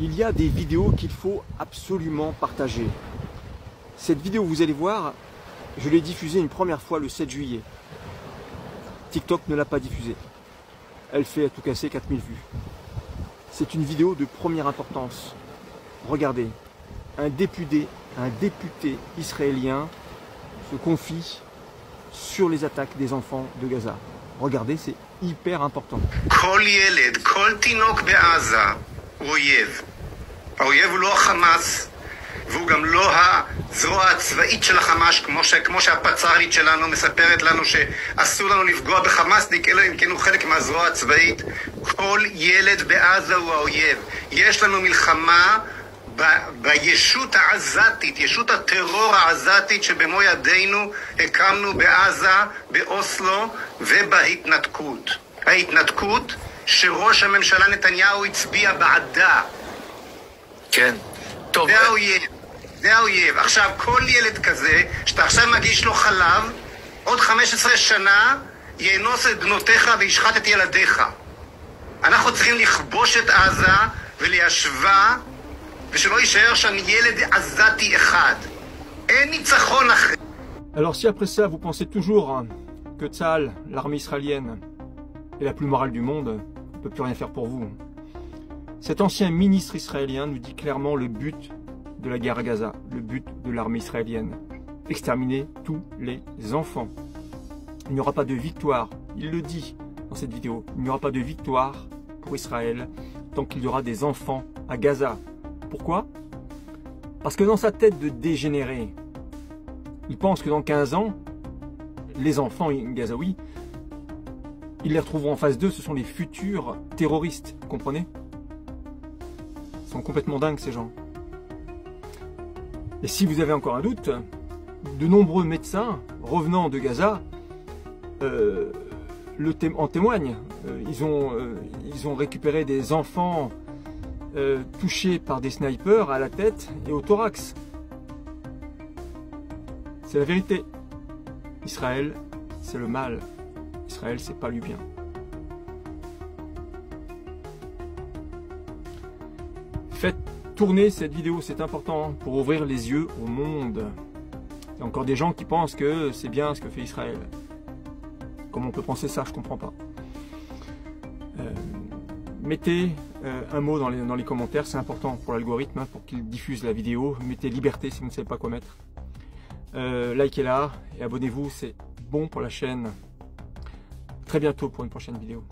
il y a des vidéos qu'il faut absolument partager. Cette vidéo, vous allez voir, je l'ai diffusée une première fois le 7 juillet. TikTok ne l'a pas diffusée. Elle fait à tout casser 4000 vues. C'est une vidéo de première importance. Regardez, un député israélien se confie sur les attaques des enfants de Gaza. Regardez, c'est hyper important. כל ילד, כל תינוק בעזה הוא אויב. האויב הוא לא החמאס, והוא גם לא הזרוע הצבאית של החמאס, כמו שהפצ"רית שלנו מספרת לנו שאסור לנו לפגוע בחמאסניק, אלא אם כן הוא חלק מהזרוע הצבאית. כל ילד בעזה הוא האויב. יש לנו מלחמה בישות העזתית, ישות הטרור העזתית שבמו ידינו הקמנו בעזה, באוסלו ובהתנתקות. ההתנתקות שראש הממשלה נתניהו הצביע בעדה. כן. טוב. זה האויב. זה האויב. עכשיו, כל ילד כזה, שאתה עכשיו מגיש לו חלב, עוד 15 שנה יאנוס את בנותיך וישחט את ילדיך. אנחנו צריכים לכבוש את עזה וליישבה, ושלא יישאר שם ילד עזתי אחד. אין ניצחון אחרי. Alors si après ça vous pensez toujours que Tsahal, l'armée israélienne, est la plus morale du monde, on ne peut plus rien faire pour vous. Cet ancien ministre israélien nous dit clairement le but de la guerre à Gaza, le but de l'armée israélienne. Exterminer tous les enfants. Il n'y aura pas de victoire, il le dit dans cette vidéo, il n'y aura pas de victoire pour Israël tant qu'il y aura des enfants à Gaza. Pourquoi? Parce que dans sa tête de dégénéré, il pense que dans 15 ans, les enfants gazaouis, ils les retrouveront en face d'eux, ce sont les futurs terroristes, vous comprenez? Ils sont complètement dingues ces gens. Et si vous avez encore un doute, de nombreux médecins revenant de Gaza en témoignent. Ils ont récupéré des enfants touchés par des snipers à la tête et au thorax. C'est la vérité. Israël, c'est le mal. Israël, c'est pas lui bien. Faites tourner cette vidéo, c'est important pour ouvrir les yeux au monde. Il y a encore des gens qui pensent que c'est bien ce que fait Israël. Comment on peut penser ça, je comprends pas. Mettez un mot dans les commentaires, c'est important pour l'algorithme, pour qu'il diffuse la vidéo. Mettez liberté si vous ne savez pas quoi mettre. Likez-la et abonnez-vous, c'est bon pour la chaîne. Très bientôt pour une prochaine vidéo.